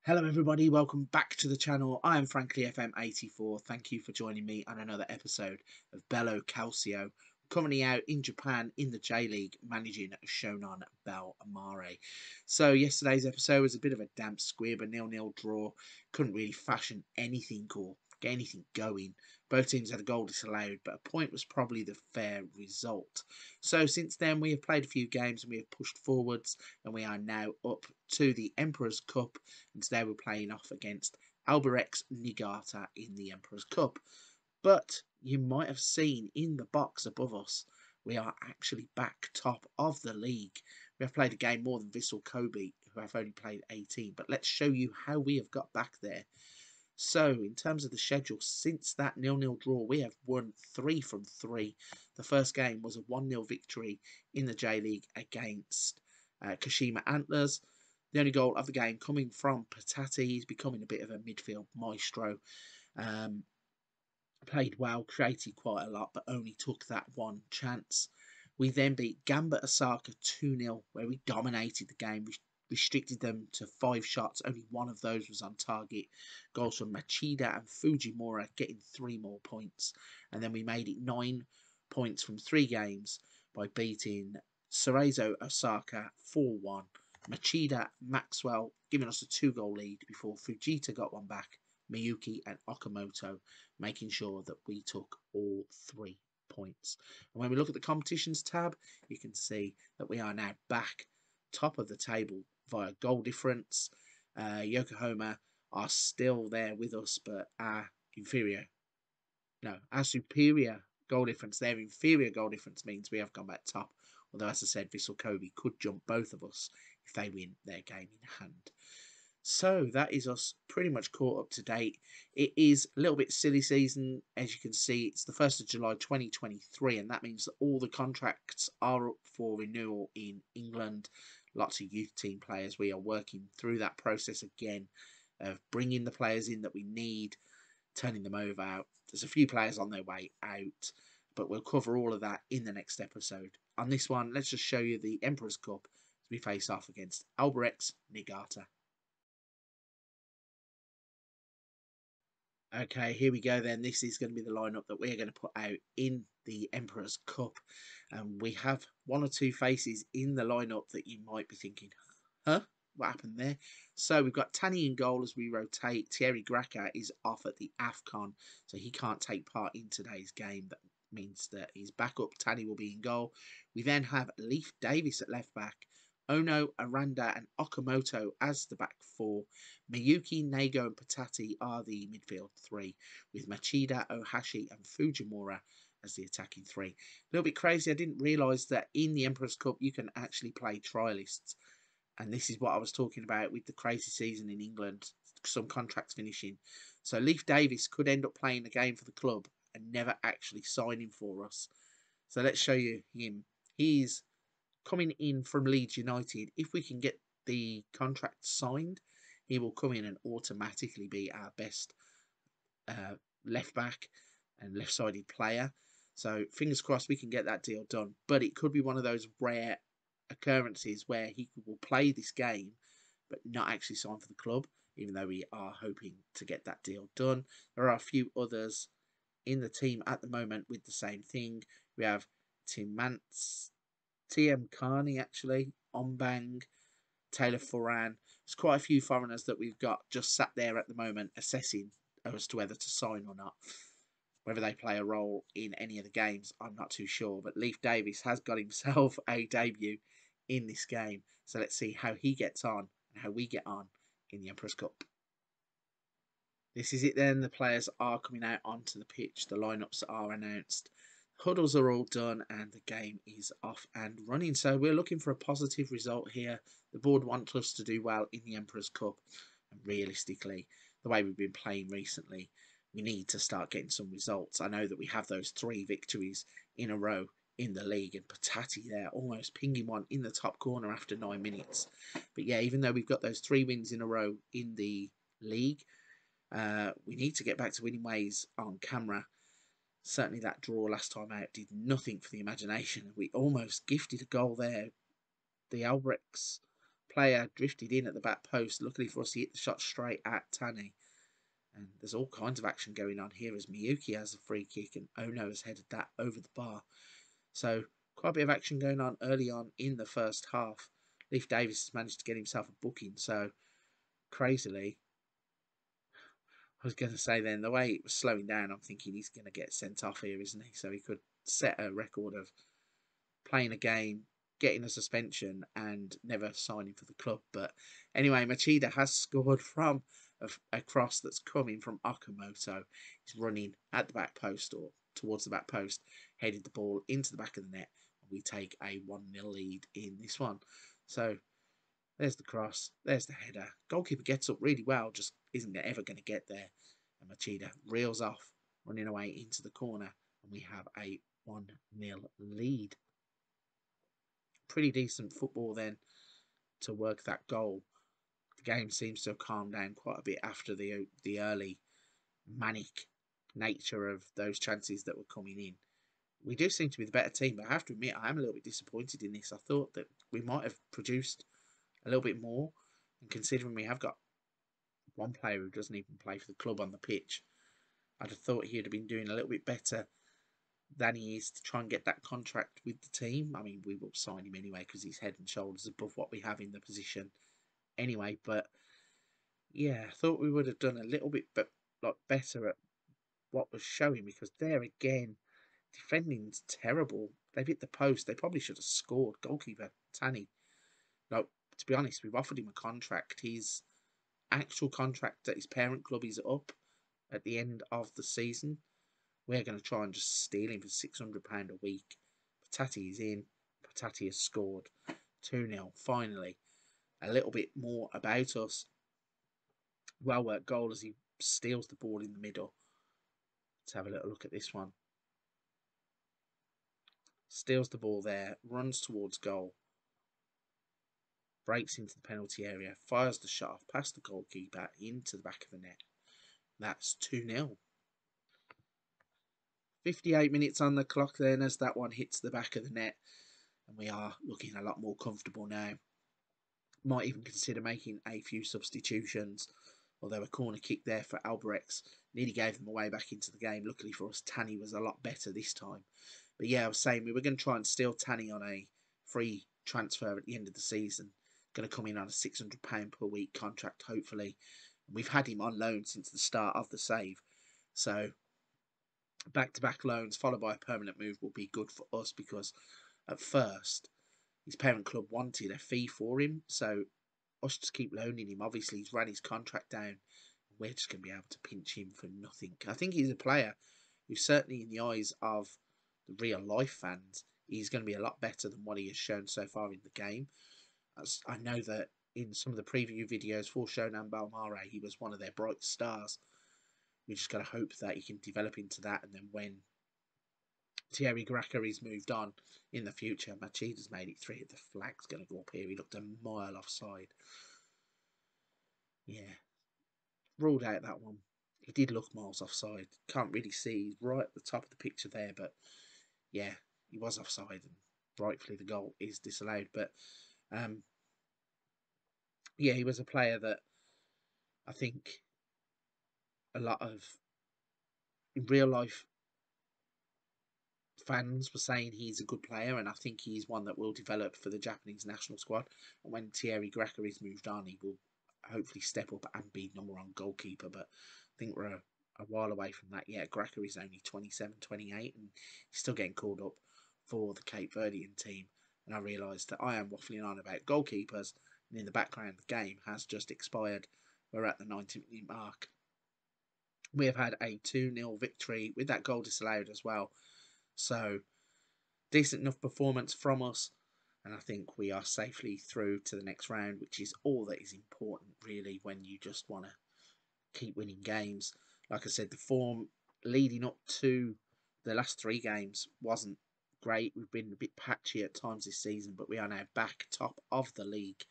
Hello everybody, welcome back to the channel. I am Frankly FM84. Thank you for joining me on another episode of Bello Calcio. Currently out in Japan in the J-League, managing Shonan Bellmare. So yesterday's episode was a bit of a damp squib, a 0-0 draw. Couldn't really fashion anything or get anything going. Both teams had a goal disallowed, but a point was probably the fair result. So since then we have played a few games and we have pushed forwards, and we are now up to the Emperors Cup, and today we're playing off against Albirex Niigata in the Emperors Cup. But you might have seen in the box above us, we are actually back top of the league. We have played a game more than Vissel Kobe, who have only played 18. But let's show you how we have got back there. So, in terms of the schedule, since that 0-0 draw, we have won 3 from 3. The first game was a 1-0 victory in the J-League against Kashima Antlers. The only goal of the game coming from Patati. He's becoming a bit of a midfield maestro. Played well, created quite a lot, but only took that one chance. We then beat Gamba Osaka 2-0, where we dominated the game. We restricted them to 5 shots. Only one of those was on target. Goals from Machida and Fujimura, getting 3 more points. And then we made it 9 points from 3 games by beating Cerezo Osaka 4-1. Machida, Maxwell giving us a 2-goal lead before Fujita got one back. Miyuki and Okamoto making sure that we took all 3 points. And when we look at the competitions tab, you can see that we are now back top of the table via goal difference. Yokohama are still there with us, but our superior goal difference, their inferior goal difference means we have gone back top. Although, as I said, Vissel Kobe could jump both of us if they win their game in hand. So that is us pretty much caught up to date. It is a little bit silly season. As you can see, it's the 1st of July 2023, and that means that all the contracts are up for renewal in England. Lots of youth team players. We are working through that process again of bringing the players in that we need, turning them over. There's a few players on their way out, but we'll cover all of that in the next episode. On this one, let's just show you the Emperors Cup as we face off against Albirex Niigata. Okay, here we go then. This is going to be the lineup that we're going to put out in the Emperors Cup. And we have 1 or 2 faces in the lineup that you might be thinking, huh? What happened there? So we've got Tani in goal as we rotate. Thierry Graca is off at the AFCON, so he can't take part in today's game. That means that he's back up. Tani will be in goal. We then have Leif Davis at left back. Ono, Aranda and Okamoto as the back 4. Miyuki, Nago and Patati are the midfield 3, with Machida, Ohashi and Fujimura as the attacking 3. A little bit crazy, I didn't realise that in the Emperors Cup you can actually play trialists. And this is what I was talking about with the crazy season in England, some contracts finishing. So Leif Davis could end up playing a game for the club and never actually signing for us. So let's show you him. He's coming in from Leeds United. If we can get the contract signed, he will come in and automatically be our best left back and left-sided player. So fingers crossed we can get that deal done. But it could be one of those rare occurrences where he will play this game but not actually sign for the club, even though we are hoping to get that deal done. There are a few others in the team at the moment with the same thing. We have TM Carney, actually, Ombang, Taylor Foran. There's quite a few foreigners that we've got just sat there at the moment assessing as to whether to sign or not. Whether they play a role in any of the games, I'm not too sure. But Leif Davis has got himself a debut in this game. So let's see how he gets on and how we get on in the Emperors Cup. This is it then. The players are coming out onto the pitch. The lineups are announced. Huddles are all done and the game is off and running. So we're looking for a positive result here. The board want us to do well in the Emperors Cup. And realistically, the way we've been playing recently, we need to start getting some results. I know that we have those 3 victories in a row in the league, and Patati there almost pinging one in the top corner after 9 minutes. But yeah, even though we've got those 3 wins in a row in the league, we need to get back to winning ways on camera. Certainly that draw last time out did nothing for the imagination. We almost gifted a goal there. The Albirex player drifted in at the back post. Luckily for us, he hit the shot straight at Tani. And there's all kinds of action going on here as Miyuki has a free kick and Ono has headed that over the bar. So quite a bit of action going on early on in the first half. Leif Davis has managed to get himself a booking. So crazily, I was going to say then, the way it was slowing down, I'm thinking he's going to get sent off here, isn't he? So he could set a record of playing a game, getting a suspension and never signing for the club. But anyway, Machida has scored from a cross that's coming from Okamoto. He's running at the back post or towards the back post, headed the ball into the back of the net. And we take a 1-0 lead in this one. So there's the cross, there's the header. Goalkeeper gets up really well, just isn't ever going to get there. And Machida reels off, running away into the corner. And we have a 1-0 lead. Pretty decent football then to work that goal. The game seems to have calmed down quite a bit after the early manic nature of those chances that were coming in. We do seem to be the better team, but I have to admit I am a little bit disappointed in this. I thought that we might have produced a little bit more, and considering we have got one player who doesn't even play for the club on the pitch, I'd have thought he'd have been doing a little bit better than he is to try and get that contract with the team. I mean, we will sign him anyway because he's head and shoulders above what we have in the position anyway. But yeah, I thought we would have done a little bit better at what was showing, because there again, defending's terrible. They've hit the post. They probably should have scored. Goalkeeper Tani. No, to be honest, we've offered him a contract. His actual contract at his parent club is up at the end of the season. We're going to try and just steal him for £600 a week. Patati is in. Patati has scored. 2-0. Finally, a little bit more about us. Well worked goal as he steals the ball in the middle. Let's have a little look at this one. Steals the ball there. Runs towards goal. Breaks into the penalty area. Fires the shot off past the goalkeeper into the back of the net. That's 2-0. 58 minutes on the clock then as that one hits the back of the net. And we are looking a lot more comfortable now. Might even consider making a few substitutions. Although a corner kick there for Albirex nearly gave them away back into the game. Luckily for us, Tani was a lot better this time. But yeah, I was saying we were going to try and steal Tani on a free transfer at the end of the season. Going to come in on a £600 per week contract, hopefully. And we've had him on loan since the start of the save. So back-to-back loans followed by a permanent move will be good for us, because at first his parent club wanted a fee for him, so us just keep loaning him. Obviously he's ran his contract down. We're just going to be able to pinch him for nothing. I think he's a player who, certainly in the eyes of the real life fans, he's going to be a lot better than what he has shown so far in the game. As I know that in some of the preview videos for Shonan Bellmare, he was one of their bright stars. We just got to hope that he can develop into that, and then when Thierry Grackery's moved on in the future, Machida's made it 3. The flag's going to go up here. He looked a mile offside. Yeah, ruled out that one. He did look miles offside. Can't really see. He's right at the top of the picture there, but yeah, he was offside, and rightfully the goal is disallowed. But yeah, he was a player that I think a lot of in real life fans were saying he's a good player, and I think he's one that will develop for the Japanese national squad. And when Thierry Grackery's moved on, he will hopefully step up and be #1 goalkeeper. But I think we're a while away from that yet. Grackery's only 27, 28, and he's still getting called up for the Cape Verdean team. And I realised that I am waffling on about goalkeepers, and in the background the game has just expired. We're at the 90-minute mark. We have had a 2-0 victory with that goal disallowed as well. So, decent enough performance from us. And I think we are safely through to the next round, which is all that is important, really, when you just want to keep winning games. Like I said, the form leading up to the last 3 games wasn't great. We've been a bit patchy at times this season, but we are now back top of the league.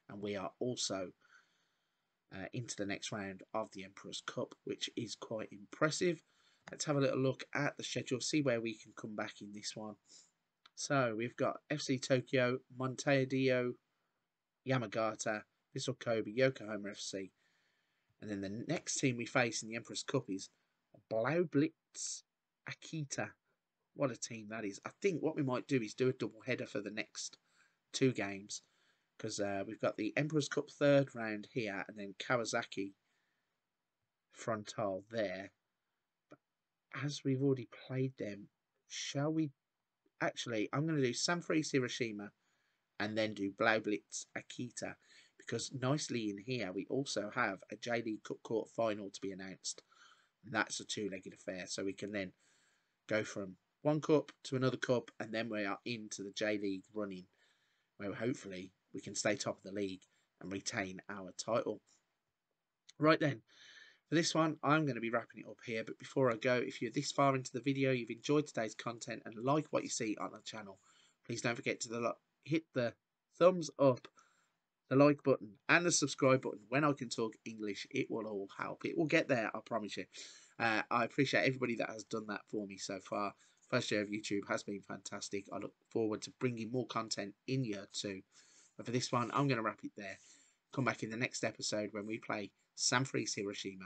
And we are also into the next round of the Emperors Cup, which is quite impressive. Let's have a little look at the schedule, see where we can come back in this one. So we've got FC Tokyo, Montevideo, Yamagata, Vissel Kobe, Yokohama FC. And then the next team we face in the Emperor's Cup is Blaublitz Akita. What a team that is. I think what we might do is do a double header for the next 2 games. Because we've got the Emperor's Cup 3rd round here, and then Kawasaki Frontal there. But as we've already played them, shall we... Actually, I'm going to do Sanfrecce Hiroshima and then do Blaublitz Akita. Because nicely in here, we also have a J-League Cup Court final to be announced. And that's a 2-legged affair. So we can then go from one cup to another cup, and then we are into the J-League running, where hopefully we can stay top of the league and retain our title. Right then, for this one, I'm going to be wrapping it up here. But before I go, if you're this far into the video, you've enjoyed today's content and like what you see on the channel, please don't forget to hit the thumbs up, the like button and the subscribe button. When I can talk English, it will all help. It will get there, I promise you. I appreciate everybody that has done that for me so far. First year of YouTube has been fantastic. I look forward to bringing more content in year 2. But for this one, I'm going to wrap it there. Come back in the next episode when we play Sanfrecce Hiroshima.